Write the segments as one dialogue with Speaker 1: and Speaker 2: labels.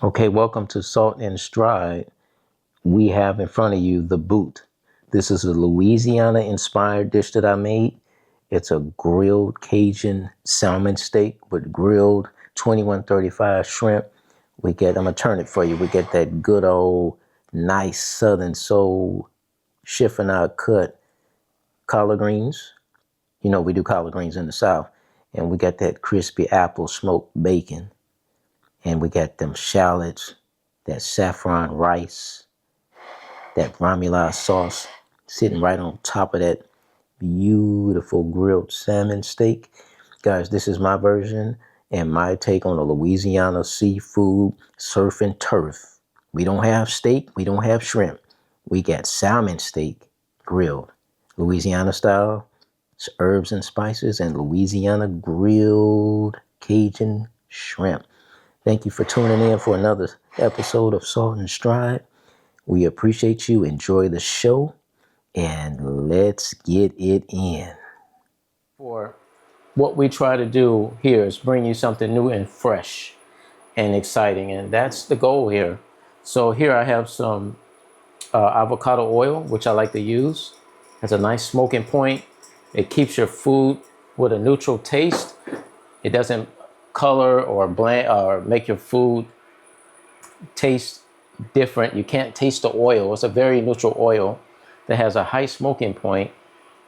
Speaker 1: Okay, welcome to Salt and Stride. We have in front of you the boot. This is a Louisiana-inspired dish that I made. It's a grilled Cajun salmon steak with grilled 2135 shrimp. I'm gonna turn it for you. We get that good old nice Southern soul chiffonade cut collard greens. You know, we do collard greens in the South. And we got that crispy apple smoked bacon. And we got them shallots, that saffron rice, that Remoulade sauce sitting right on top of that beautiful grilled salmon steak. Guys, this is my version and my take on a Louisiana seafood surf and turf. We don't have steak, we don't have shrimp. We got salmon steak grilled, Louisiana style, herbs and spices, and Louisiana grilled Cajun shrimp. Thank you for tuning in for another episode of Salt and Stride. We appreciate you. Enjoy the show, and let's get it in. For what we try to do here is bring you something new and fresh and exciting, and that's the goal here. So here I have some avocado oil, which I like to use. Has a nice smoking point. It keeps your food with a neutral taste. It doesn't color or blend or make your food taste different. You can't taste the oil. It's a very neutral oil that has a high smoking point,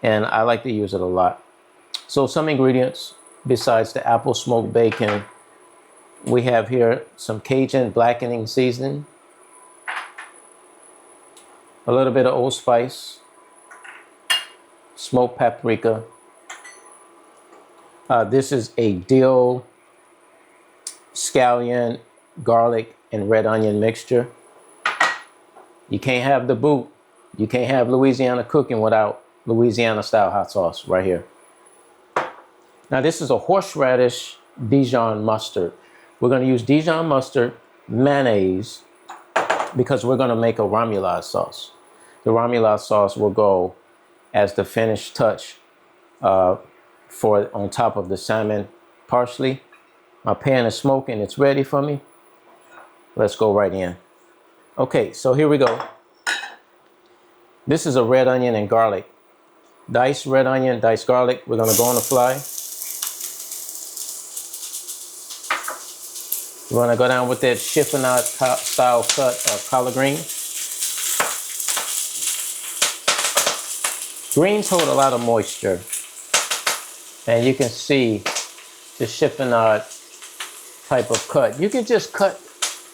Speaker 1: and I like to use it a lot. So some ingredients besides the apple smoked bacon, we have here some Cajun blackening seasoning, a little bit of allspice, smoked paprika. This is a dill, scallion, garlic, and red onion mixture. You can't have the boot. You can't have Louisiana cooking without Louisiana style hot sauce right here. Now this is a horseradish Dijon mustard. We're going to use Dijon mustard, mayonnaise, because we're going to make a Remoulade sauce. The Remoulade sauce will go as the finished touch for on top of the salmon parsley. My pan is smoking. It's ready for me. Let's go right in. Okay, so here we go. This is a red onion and garlic. Diced red onion, diced garlic. We're gonna go on the fly. We're gonna go down with that chiffonade style cut of collard green. Greens hold a lot of moisture. And you can see the chiffonade type of cut. You can just cut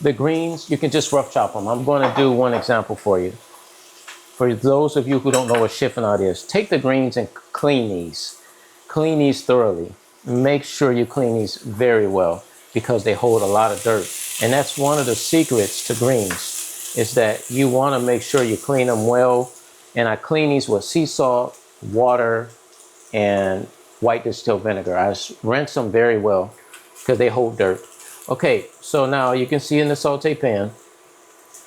Speaker 1: the greens, you can just rough chop them. I'm going to do one example for you. For those of you who don't know what chiffonade is, take the greens and clean these. Clean these thoroughly. Make sure you clean these very well because they hold a lot of dirt. And that's one of the secrets to greens, is that you want to make sure you clean them well. And I clean these with sea salt, water, and white distilled vinegar. I just rinse them very well because they hold dirt. Okay, so now you can see in the saute pan,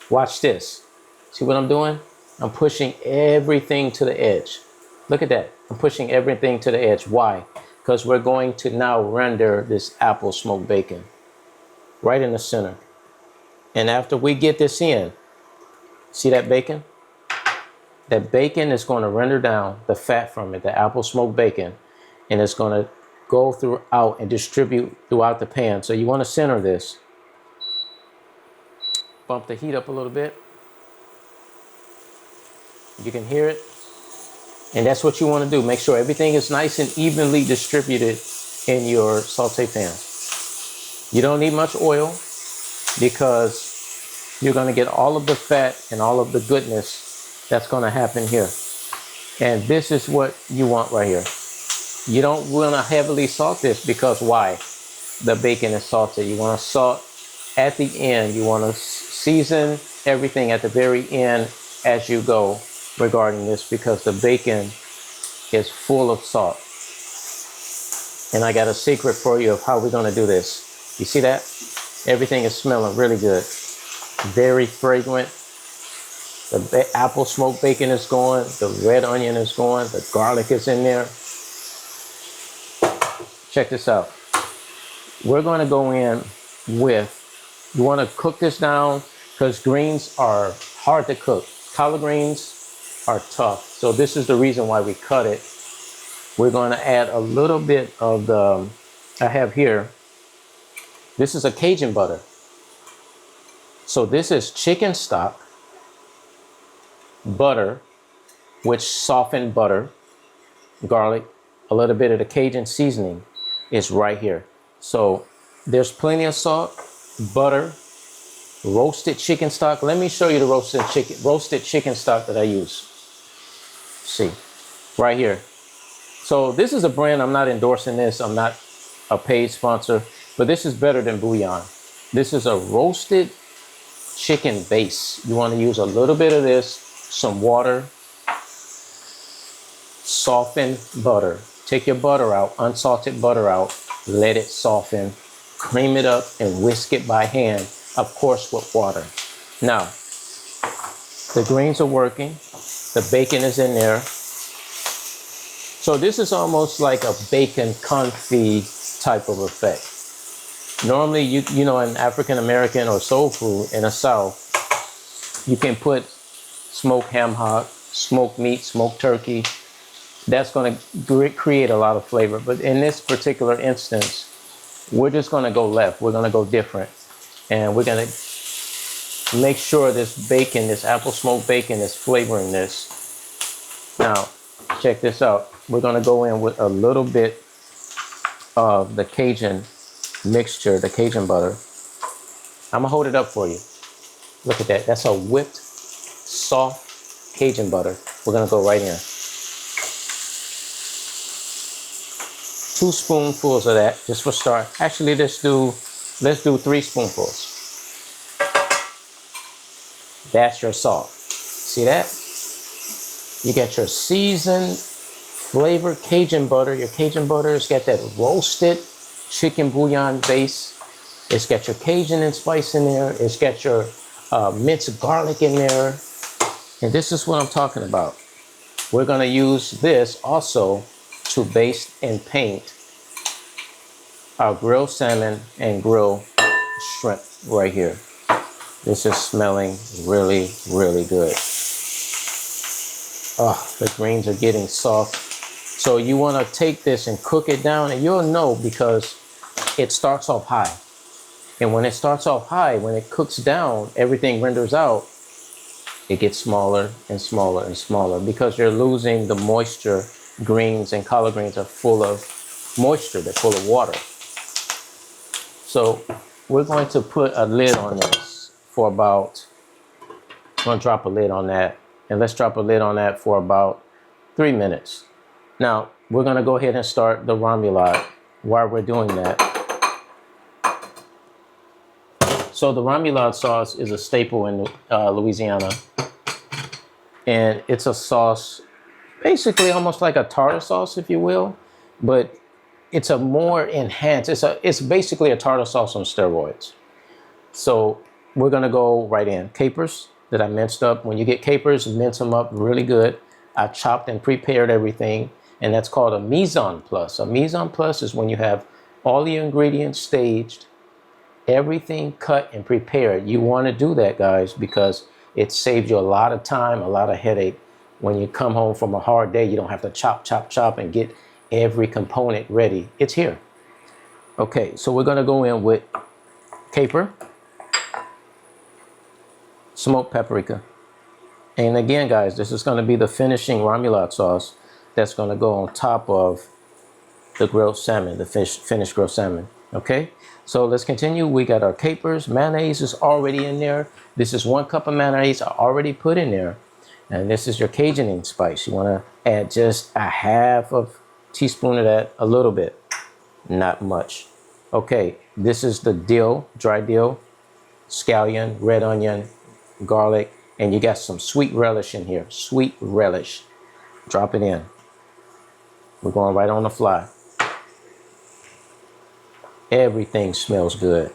Speaker 1: watch this. See what I'm doing? I'm pushing everything to the edge. Look at that. I'm pushing everything to the edge. Why? Because we're going to now render this apple smoked bacon right in the center. And after we get this in, see that bacon? That bacon is going to render down the fat from it, the apple smoked bacon, and it's going to go throughout and distribute throughout the pan. So you want to center this. Bump the heat up a little bit. You can hear it. And that's what you want to do. Make sure everything is nice and evenly distributed in your saute pan. You don't need much oil because you're going to get all of the fat and all of the goodness that's going to happen here. And this is what you want right here. You don't want to heavily salt this because why? The bacon is salted. You want to salt at the end. You want to season everything at the very end as you go regarding this because the bacon is full of salt. And I got a secret for you of how we're going to do this. You see that? Everything is smelling really good. Very fragrant. The apple smoked bacon is going. The red onion is going. The garlic is in there. Check this out. We're going to go in with You want to cook this down because greens are hard to cook. Collard greens are tough. So this is the reason why we cut it. We're going to add a little bit of the, I have here, this is a Cajun butter. So this is chicken stock, butter, which softened butter, garlic, a little bit of the Cajun seasoning is right here. So there's plenty of salt, butter, roasted chicken stock. Let me show you the roasted chicken stock that I use. See, right here. So this is a brand, I'm not endorsing this. I'm not a paid sponsor, but this is better than bouillon. This is a roasted chicken base. You want to use a little bit of this, some water, soften butter. Take your butter out, unsalted butter out, let it soften, cream it up and whisk it by hand, of course with water. Now, the greens are working, the bacon is in there. So this is almost like a bacon confit type of effect. Normally, you know, in African American or soul food in the South, you can put smoked ham hock, smoked meat, smoked turkey. That's going to create a lot of flavor. But in this particular instance, we're just going to go left. We're going to go different. And we're going to make sure this bacon, this apple smoked bacon is flavoring this. Now, check this out. We're going to go in with a little bit of the Cajun mixture, the Cajun butter. I'm going to hold it up for you. Look at that. That's a whipped, soft Cajun butter. We're going to go right in. 2 spoonfuls of that, just for start. Actually, let's do 3 spoonfuls. That's your salt. See that? You got your seasoned, flavored Cajun butter. Your Cajun butter has got that roasted chicken bouillon base. It's got your Cajun and spice in there. It's got your minced garlic in there. And this is what I'm talking about. We're going to use this also to baste and paint our grilled salmon and grilled shrimp right here. This is smelling really, really good. Oh, the greens are getting soft. So you want to take this and cook it down, and you'll know because it starts off high. And when it starts off high, when it cooks down, everything renders out, it gets smaller and smaller and smaller because you're losing the moisture. Greens and collard greens are full of moisture, they're full of water. So we're going to put a lid on this for about, I'm going to drop a lid on that, and let's drop a lid on that for about 3 minutes. Now, we're going to go ahead and start the remoulade while we're doing that. So the remoulade sauce is a staple in Louisiana, and it's a sauce basically almost like a tartar sauce, if you will, but it's a more enhanced, it's basically a tartar sauce on steroids. So we're gonna go right in. Capers that I minced up. When you get capers, mince them up really good. I chopped and prepared everything, and that's called a mise en place. A mise en place is when you have all the ingredients staged, everything cut and prepared. You wanna do that, guys, because it saves you a lot of time, a lot of headache. When you come home from a hard day, you don't have to chop, chop, chop and get every component ready. It's here. Okay, so we're gonna go in with caper, smoked paprika. And again, guys, this is gonna be the finishing remoulade sauce that's gonna go on top of the grilled salmon, the finished grilled salmon, okay? So let's continue. We got our capers. Mayonnaise is already in there. This is 1 cup of mayonnaise I already put in there. And this is your Cajun spice. You want to add just a half of teaspoon of that, a little bit, not much. Okay, this is the dill, dry dill, scallion, red onion, garlic, and you got some sweet relish in here. Sweet relish. Drop it in. We're going right on the fly. Everything smells good.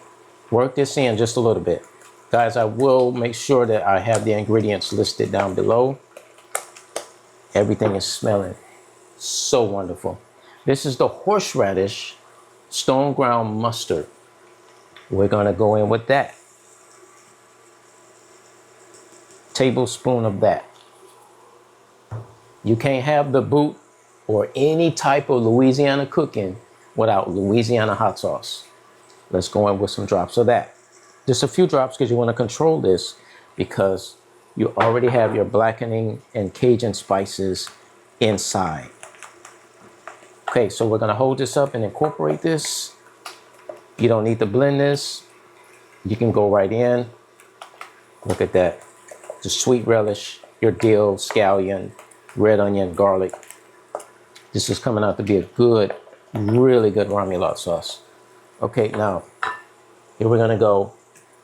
Speaker 1: Work this in just a little bit. Guys, I will make sure that I have the ingredients listed down below. Everything is smelling so wonderful. This is the horseradish stone ground mustard. We're gonna go in with that. tablespoon of that. You can't have the boot or any type of Louisiana cooking without Louisiana hot sauce. Let's go in with some drops of that. Just a few drops because you want to control this, because you already have your blackening and Cajun spices inside. Okay, so we're gonna hold this up and incorporate this. You don't need to blend this. You can go right in. Look at that. The sweet relish, your dill, scallion, red onion, garlic. This is coming out to be a good, really good remoulade sauce. Okay, now, here we're gonna go.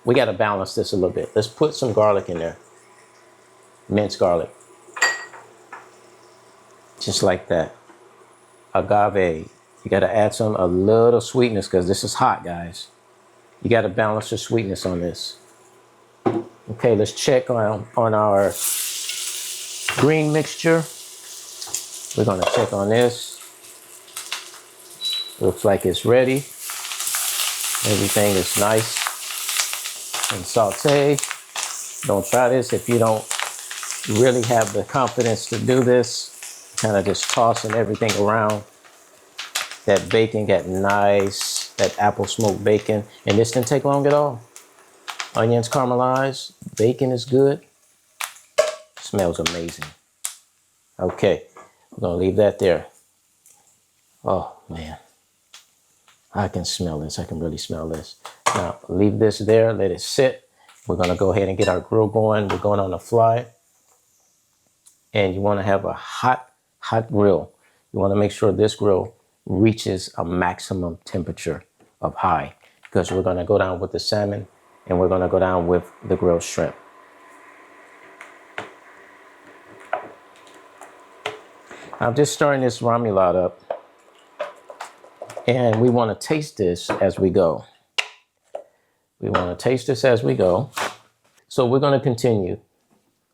Speaker 1: We gotta balance this a little bit. Let's put some garlic in there. Minced garlic. Just like that. Agave. You gotta add a little sweetness because this is hot, guys. You gotta balance the sweetness on this. Okay, let's check on our green mixture. We're gonna check on this. Looks like it's ready. Everything is nice and sauté. Don't try this if you don't really have the confidence to do this. Kind of just tossing everything around. That bacon got nice, that apple smoked bacon. And this didn't take long at all. Onions caramelized, bacon is good. Smells amazing. Okay, we're gonna leave that there. Oh man, I can smell this. I can really smell this. Now leave this there, let it sit. We're gonna go ahead and get our grill going. We're going on the fly. And you wanna have a hot grill. You wanna make sure this grill reaches a maximum temperature of high, because we're gonna go down with the salmon and we're gonna go down with the grilled shrimp. I'm just stirring this remoulade up, and we wanna taste this as we go. We wanna taste this as we go. So we're gonna continue.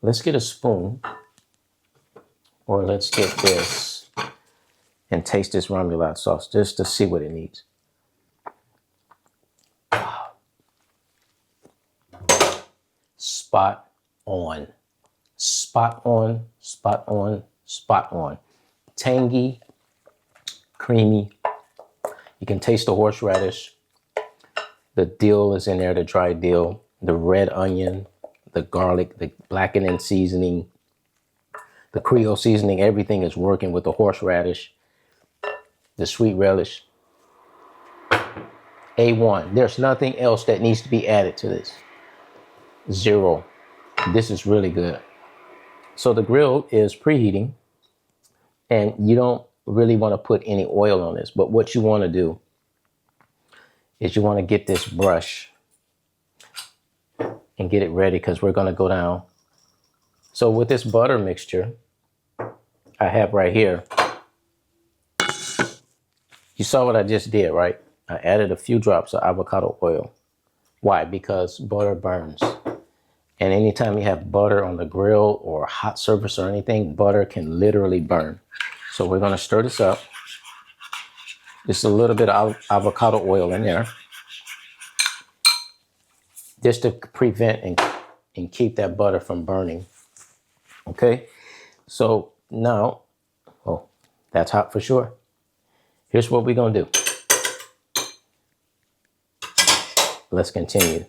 Speaker 1: Let's get a spoon, or let's get this and taste this remoulade sauce just to see what it needs. Spot on, spot on, spot on, spot on. Tangy, creamy. You can taste the horseradish. The dill is in there, the dry dill, the red onion, the garlic, the blackened seasoning, the Creole seasoning. Everything is working with the horseradish, the sweet relish. A1. There's nothing else that needs to be added to this. Zero. This is really good. So the grill is preheating, and you don't really want to put any oil on this, but what you want to do is you want to get this brush and get it ready, because we're going to go down. So with this butter mixture I have right here, you saw what I just did, right? I added a few drops of avocado oil. Why? Because butter burns. And anytime you have butter on the grill or hot surface or anything, butter can literally burn. So we're gonna stir this up. Just a little bit of avocado oil in there, just to prevent and keep that butter from burning. Okay, so now, oh, that's hot for sure. Here's what we're gonna do. Let's continue.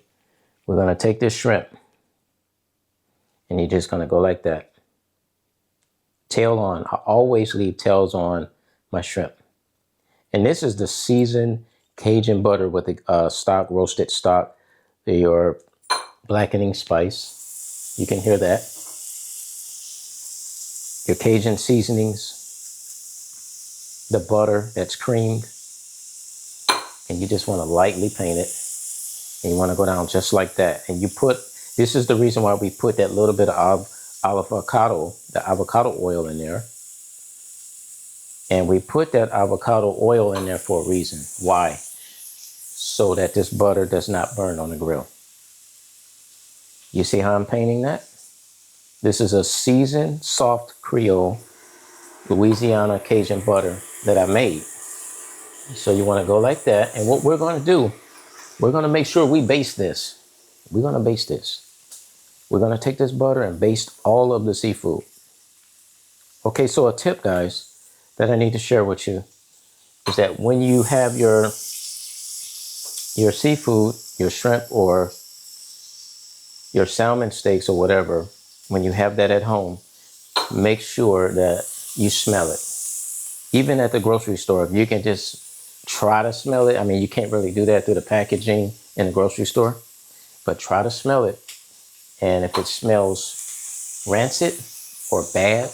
Speaker 1: We're gonna take this shrimp, and you're just gonna go like that. Tail on. I always leave tails on my shrimp. And this is the seasoned Cajun butter with the stock, roasted stock, your blackening spice. You can hear that. Your Cajun seasonings, the butter that's creamed, and you just want to lightly paint it. And you want to go down just like that. And you put, this is the reason why we put that little bit of avocado, the avocado oil in there. And we put that avocado oil in there for a reason. Why? So that this butter does not burn on the grill. You see how I'm painting that? This is a seasoned, soft Creole, Louisiana Cajun butter that I made. So you want to go like that. And what we're going to do, we're going to make sure we baste this. We're going to baste this. We're gonna take this butter and baste all of the seafood. Okay, so a tip, guys, that I need to share with you is that when you have your seafood, your shrimp or your salmon steaks or whatever, when you have that at home, make sure that you smell it. Even at the grocery store, if you can just try to smell it. I mean, you can't really do that through the packaging in the grocery store, but try to smell it. And if it smells rancid or bad,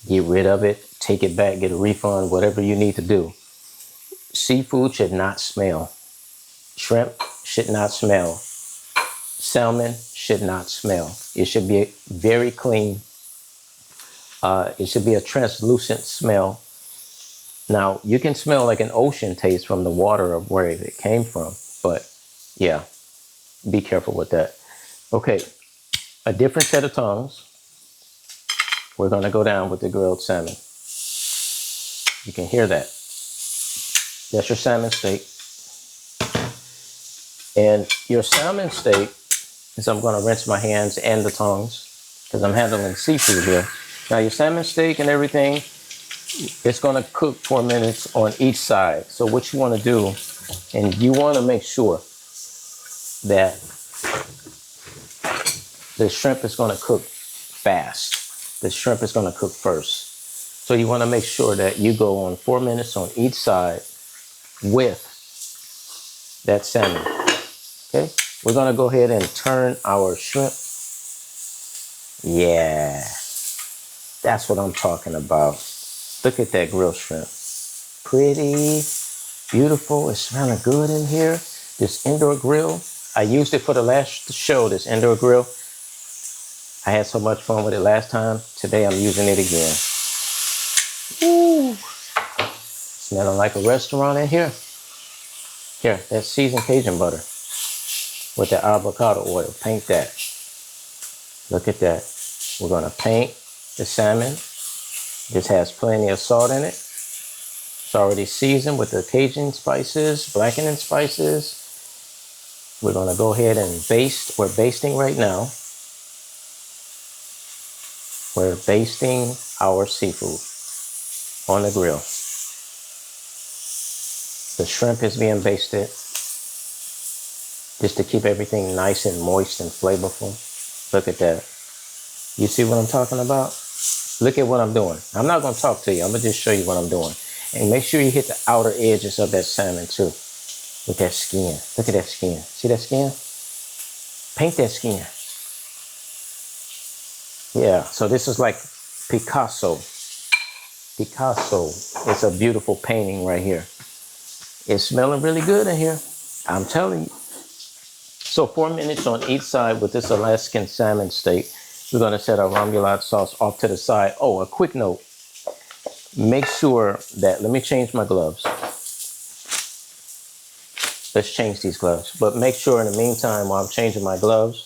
Speaker 1: get rid of it, take it back, get a refund, whatever you need to do. Seafood should not smell. Shrimp should not smell. Salmon should not smell. It should be very clean. It should be a translucent smell. Now, you can smell like an ocean taste from the water of where it came from, but yeah, be careful with that. Okay, a different set of tongues. We're gonna go down with the grilled salmon. You can hear that. That's your salmon steak. And your salmon steak, is I'm gonna rinse my hands and the tongues because I'm handling seafood here. Now your salmon steak and everything, it's gonna cook 4 minutes on each side. So what you wanna do, and you wanna make sure that the shrimp is gonna cook fast. The shrimp is gonna cook first. So you wanna make sure that you go on 4 minutes on each side with that salmon, okay? We're gonna go ahead and turn our shrimp. Yeah, that's what I'm talking about. Look at that grilled shrimp. Pretty, beautiful, it's smelling good in here. This indoor grill, I used it for the last show, this indoor grill. I had so much fun with it last time. Today I'm using it again. Woo. Smelling like a restaurant in here. Here, that's seasoned Cajun butter with the avocado oil. Paint that. Look at that. We're gonna paint the salmon. This has plenty of salt in it. It's already seasoned with the Cajun spices, blackened spices. We're gonna go ahead and baste. We're basting right now. We're basting our seafood on the grill. The shrimp is being basted just to keep everything nice and moist and flavorful. Look at that. You see what I'm talking about? Look at what I'm doing. I'm not gonna talk to you. I'm gonna just show you what I'm doing. And make sure you hit the outer edges of that salmon too. With that skin. Look at that skin. See that skin? Paint that skin. Yeah, so this is like Picasso. Picasso. It's a beautiful painting right here. It's smelling really good in here. I'm telling you. So 4 minutes on each side with this Alaskan salmon steak. We're gonna set our remoulade sauce off to the side. Oh, a quick note. Make sure that, let me change my gloves. Let's change these gloves. But make sure in the meantime, while I'm changing my gloves,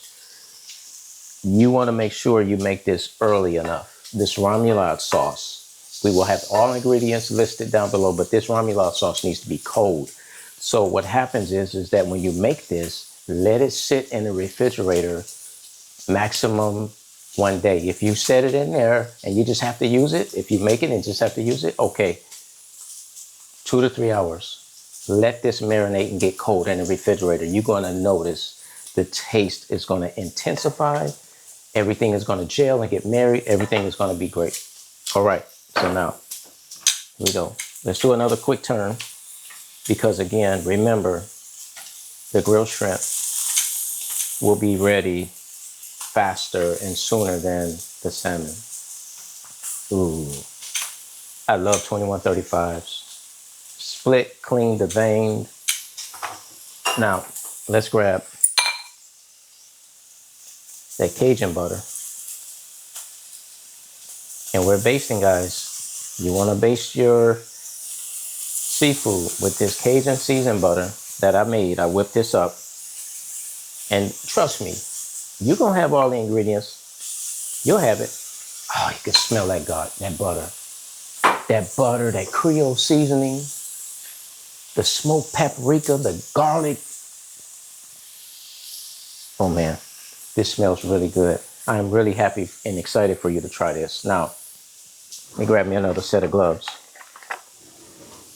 Speaker 1: you wanna make sure you make this early enough. This remoulade sauce. We will have all ingredients listed down below, but this remoulade sauce needs to be cold. So what happens is that when you make this, let it sit in the refrigerator maximum 1 day. If you set it in there and you just have to use it, if you make it and just have to use it, okay, 2 to 3 hours. Let this marinate and get cold in the refrigerator. You're gonna notice the taste is gonna intensify. Everything is gonna gel and get married. Everything is gonna be great. All right, so now, here we go. Let's do another quick turn because again, remember, the grilled shrimp will be ready faster and sooner than the salmon. Ooh, I love 2135s. Split, clean, deveined. Now, let's grab that Cajun butter. And we're basting, guys. You wanna baste your seafood with this Cajun seasoned butter that I made. I whipped this up. And trust me, you're gonna have all the ingredients. You'll have it. Oh, you can smell that that butter. That butter, that Creole seasoning, the smoked paprika, the garlic. Oh man, this smells really good. I'm really happy and excited for you to try this. Now, let me grab me another set of gloves.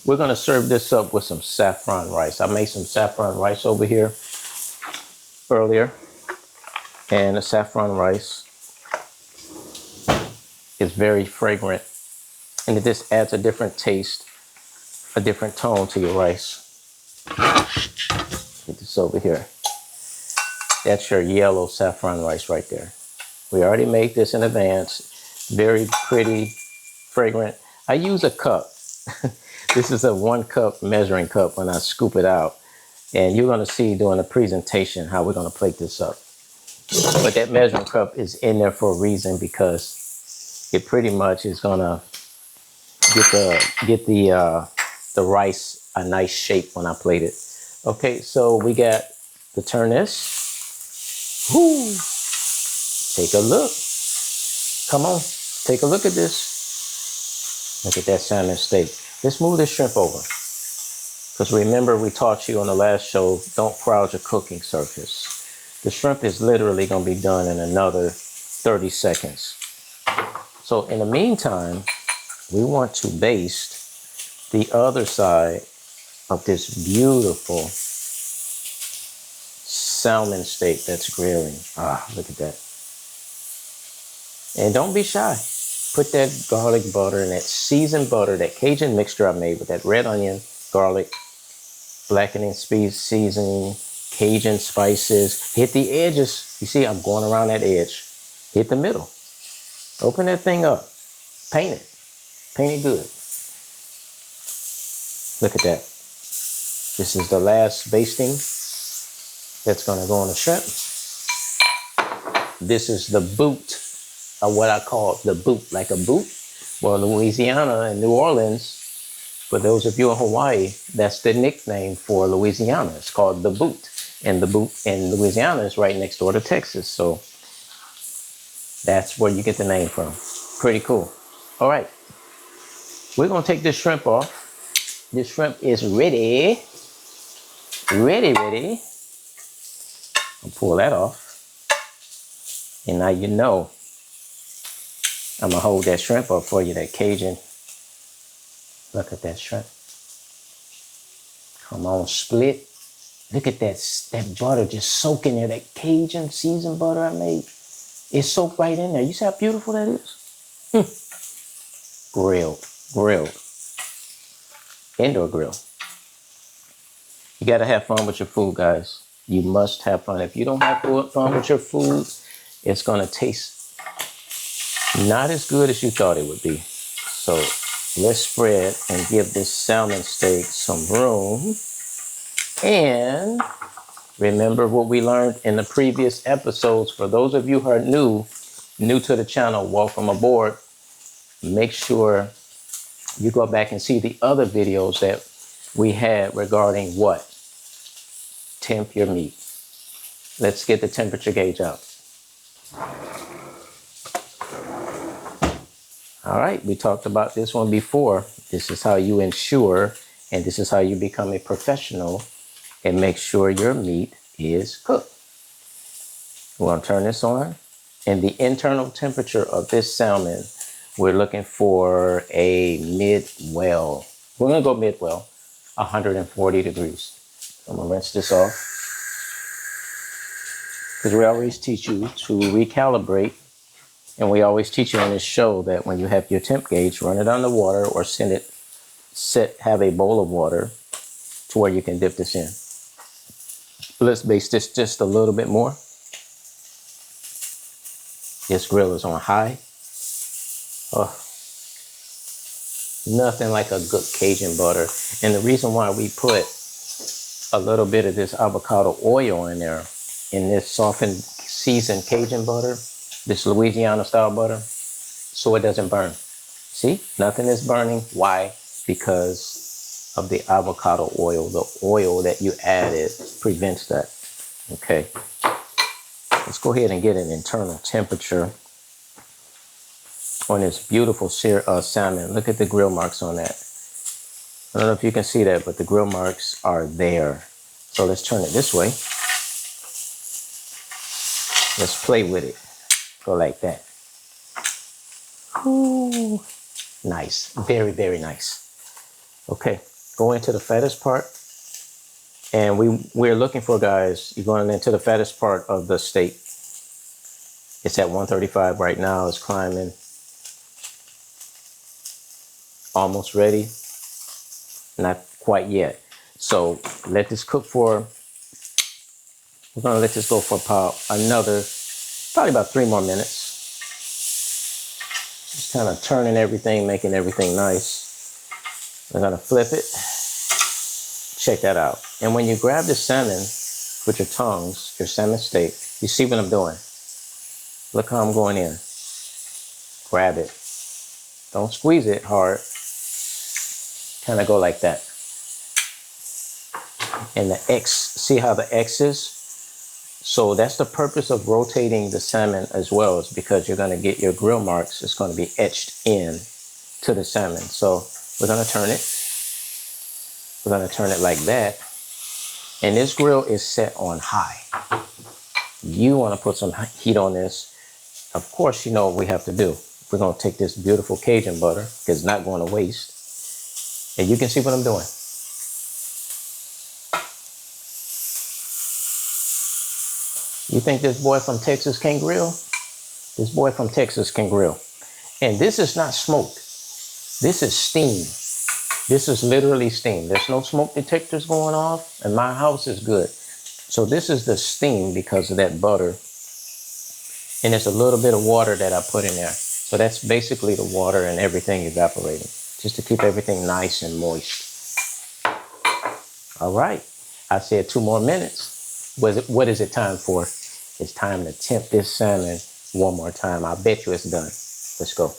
Speaker 1: We're gonna serve this up with some saffron rice. I made some saffron rice over here earlier. And the saffron rice is very fragrant. And it just adds a different taste, a different tone to your rice. Get this over here. That's your yellow saffron rice right there. We already made this in advance. Very pretty, fragrant. I use a cup. This is a 1 cup measuring cup when I scoop it out. And you're gonna see during the presentation how we're gonna plate this up. But that measuring cup is in there for a reason, because it pretty much is gonna get the rice a nice shape when I plate it. Okay, so we got the Doneness. Woo! Take a look. Come on, take a look at this. Look at that salmon steak. Let's move this shrimp over. Because remember, we taught you on the last show, don't crowd your cooking surface. The shrimp is literally going to be done in another 30 seconds. So in the meantime, we want to baste the other side of this beautiful salmon steak that's grilling. Ah, look at that. And don't be shy. Put that garlic butter and that seasoned butter, that Cajun mixture I made with that red onion, garlic, blackening seasoning, Cajun spices. Hit the edges. You see, I'm going around that edge. Hit the middle. Open that thing up. Paint it. Paint it good. Look at that. This is the last basting that's going to go on the shrimp. This is the boot, or what I call the boot, like a boot. Well, Louisiana and New Orleans, for those of you in Hawaii, that's the nickname for Louisiana. It's called the boot. And the boot in Louisiana is right next door to Texas. So that's where you get the name from. Pretty cool. All right. We're going to take this shrimp off. This shrimp is ready. Ready. I'll pull that off. And now you know I'm going to hold that shrimp up for you, that Cajun. Look at that shrimp. Come on, split. Look at that butter just soaking there, that Cajun seasoned butter I made. It's soaked right in there. You see how beautiful that is? Grilled. Indoor grill. You gotta have fun with your food, guys. You must have fun. If you don't have fun with your food, it's gonna taste not as good as you thought it would be. So let's spread and give this salmon steak some room. And remember what we learned in the previous episodes. For those of you who are new to the channel, welcome aboard. Make sure you go back and see the other videos that we had regarding what? Temp your meat. Let's get the temperature gauge out. All right, we talked about this one before. This is how you ensure, and this is how you become a professional and make sure your meat is cooked. We're gonna turn this on. And the internal temperature of this salmon, we're looking for a mid-well. We're gonna go mid-well, 140 degrees. I'm gonna rinse this off. Because we always teach you to recalibrate. And we always teach you on this show that when you have your temp gauge, run it under water or have a bowl of water to where you can dip this in. Let's baste this just a little bit more. This grill is on high. Oh, nothing like a good Cajun butter. And the reason why we put a little bit of this avocado oil in there, in this softened, seasoned Cajun butter, this Louisiana style butter, so it doesn't burn. See, nothing is burning. Why? Because of the avocado oil. The oil that you added prevents that. Okay. Let's go ahead and get an internal temperature on this beautiful salmon. Look at the grill marks on that. I don't know if you can see that, but the grill marks are there. So let's turn it this way. Let's play with it. Go like that. Ooh, nice. Very, very nice. Okay, go into the fattest part. And we're looking for, guys, you're going into the fattest part of the steak. It's at 135 right now. It's climbing. Almost ready. Not quite yet. So let this cook for, we're going to let this go for probably about 3 more minutes. Just kind of turning everything, making everything nice. We're going to flip it. Check that out. And when you grab the salmon with your tongs, your salmon steak, you see what I'm doing. Look how I'm going in. Grab it. Don't squeeze it hard. Kind of go like that. And the X, see how the X is? So that's the purpose of rotating the salmon as well, is because you're going to get your grill marks. It's going to be etched in to the salmon. So we're going to turn it. We're going to turn it like that. And this grill is set on high. You want to put some heat on this. Of course, you know what we have to do. We're going to take this beautiful Cajun butter, because it's not going to waste. And you can see what I'm doing. You think this boy from Texas can grill? This boy from Texas can grill. And this is not smoke. This is steam. This is literally steam. There's no smoke detectors going off, and my house is good. So this is the steam because of that butter. And there's a little bit of water that I put in there. So that's basically the water and everything evaporating, just to keep everything nice and moist. All right. I said 2 more minutes. What is it time for? It's time to temp this salmon one more time. I bet you it's done. Let's go.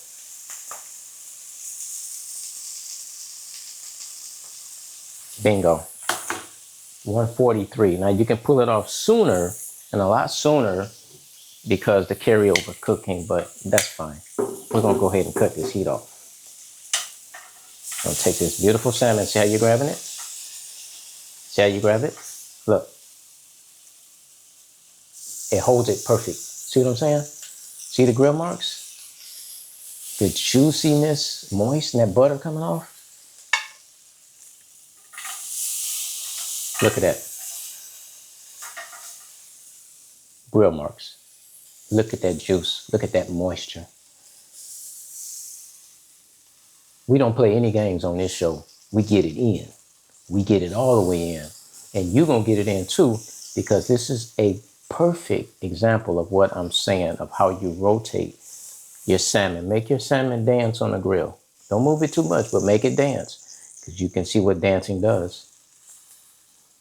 Speaker 1: Bingo. 143. Now you can pull it off sooner, and a lot sooner, because the carryover cooking, but that's fine. We're going to go ahead and cut this heat off. I'm going to take this beautiful salmon. See how you're grabbing it? See how you grab it? Look. It holds it perfect. See what I'm saying? See the grill marks? The juiciness, moist, and that butter coming off. Look at that. Grill marks. Look at that juice. Look at that moisture. We don't play any games on this show. We get it in. We get it all the way in. And you're going to get it in too, because this is a perfect example of what I'm saying, of how you rotate your salmon. Make your salmon dance on the grill. Don't move it too much, but make it dance, because you can see what dancing does.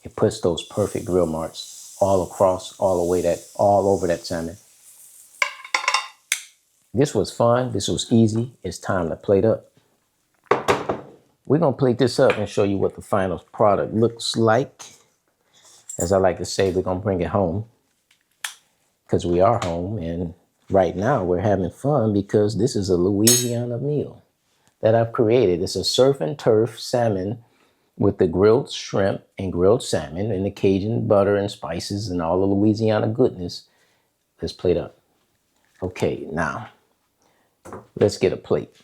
Speaker 1: It puts those perfect grill marks all across, all over that salmon. This was fun. This was easy. It's time to plate up. We're going to plate this up and show you what the final product looks like. As I like to say, we're going to bring it home, because we are home. And right now we're having fun because this is a Louisiana meal that I've created. It's a surf and turf salmon with the grilled shrimp and grilled salmon and the Cajun butter and spices and all the Louisiana goodness. Let's plate up. Okay, now let's get a plate.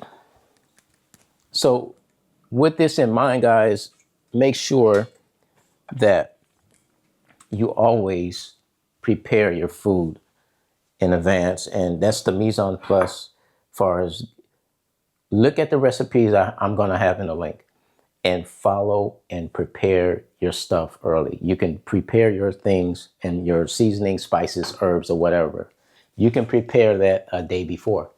Speaker 1: So with this in mind, guys, make sure that you always prepare your food in advance. And that's the mise en place, as far as look at the recipes I'm going to have in the link, and follow and prepare your stuff early. You can prepare your things and your seasoning, spices, herbs, or whatever. You can prepare that a day before.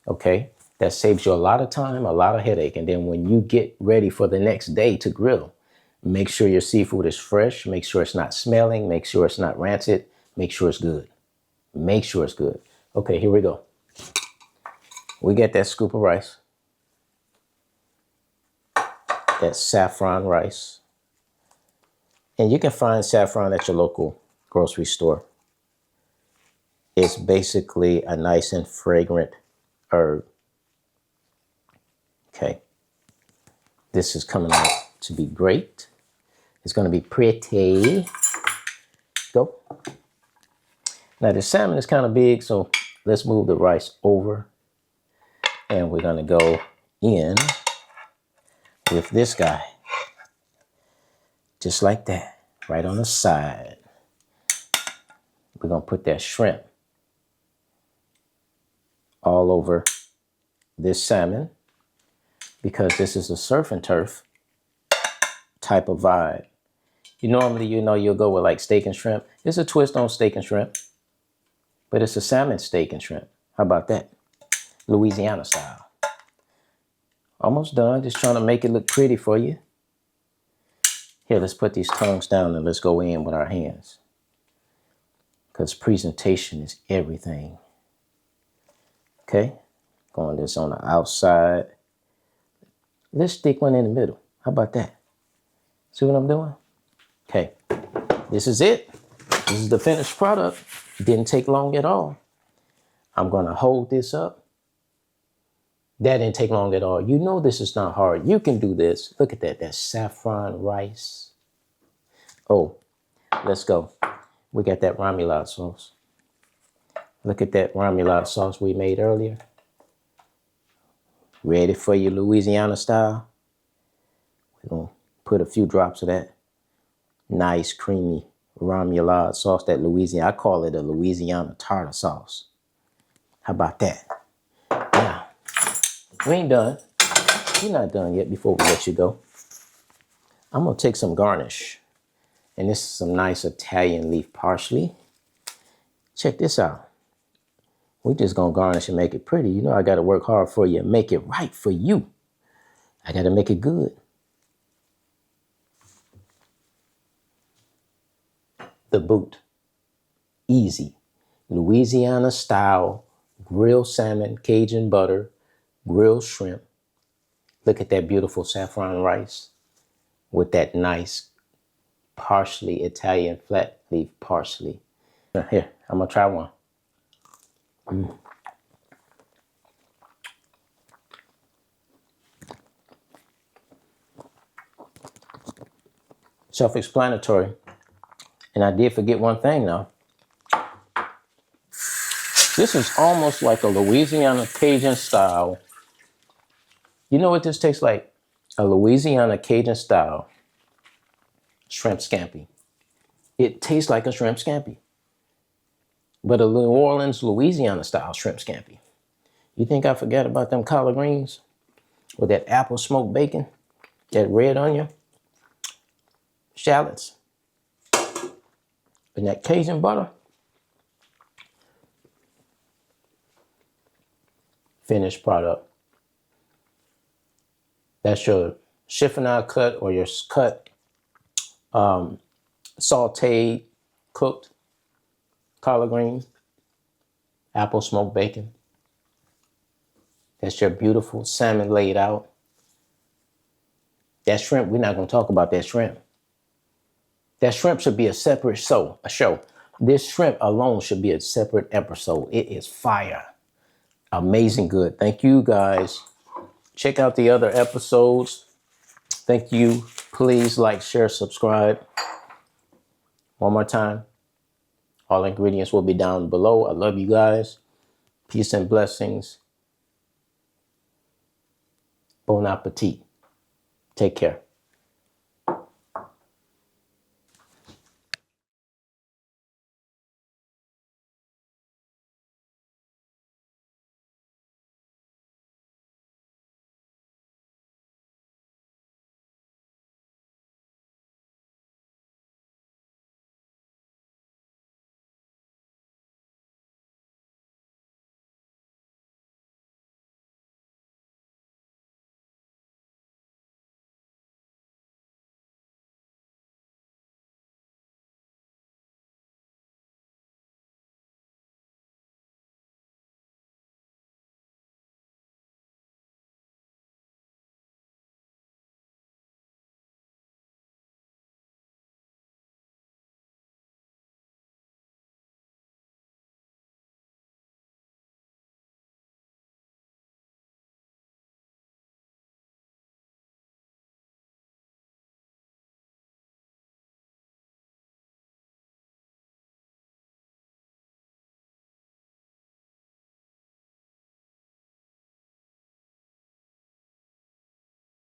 Speaker 1: Okay? That saves you a lot of time, a lot of headache. And then when you get ready for the next day to grill, make sure your seafood is fresh. Make sure it's not smelling. Make sure it's not rancid. Make sure it's good. Make sure it's good. Okay, here we go. We get that scoop of rice. That saffron rice. And you can find saffron at your local grocery store. It's basically a nice and fragrant herb. Okay. This is coming out to be great. It's going to be pretty. Go. Now the salmon is kind of big, so let's move the rice over. And we're gonna go in with this guy. Just like that, right on the side. We're gonna put that shrimp all over this salmon because this is a surf and turf type of vibe. Normally, you'll go with like steak and shrimp. It's a twist on steak and shrimp, but it's a salmon steak and shrimp. How about that? Louisiana style. Almost done. Just trying to make it look pretty for you. Here, let's put these tongues down and let's go in with our hands. Because presentation is everything. Okay. Going this on the outside. Let's stick one in the middle. How about that? See what I'm doing? Okay. This is it. This is the finished product. Didn't take long at all. I'm going to hold this up. That didn't take long at all. This is not hard. You can do this. Look at that. That's saffron rice. Oh, let's go. We got that remoulade sauce. Look at that remoulade sauce we made earlier. Ready for your Louisiana style. We're going to put a few drops of that nice creamy remoulade sauce, that Louisiana. I call it a Louisiana tartar sauce. How about that? Now, we ain't done. We're not done yet before we let you go. I'm going to take some garnish. And this is some nice Italian leaf parsley. Check this out. We're just going to garnish and make it pretty. I got to work hard for you and make it right for you. I got to make it good. The boot. Easy. Louisiana style grilled salmon, Cajun butter, grilled shrimp. Look at that beautiful saffron rice with that nice parsley, Italian flat leaf parsley. Here, I'm gonna try one. Self-explanatory. And I did forget one thing now. This is almost like a Louisiana Cajun style. You know what this tastes like? A Louisiana Cajun style shrimp scampi. It tastes like a shrimp scampi, but a New Orleans, Louisiana style shrimp scampi. You think I forgot about them collard greens with that apple smoked bacon, that red onion, shallots, and that Cajun butter? Finished product. That's your chiffonade cut or your cut sauteed, cooked collard greens, apple smoked bacon. That's your beautiful salmon laid out. That shrimp, we're not going to talk about that shrimp. That shrimp should be a separate show. This shrimp alone should be a separate episode. It is fire. Amazing good. Thank you guys. Check out the other episodes. Thank you. Please like, share, subscribe. One more time. All ingredients will be down below. I love you guys. Peace and blessings. Bon appetit. Take care.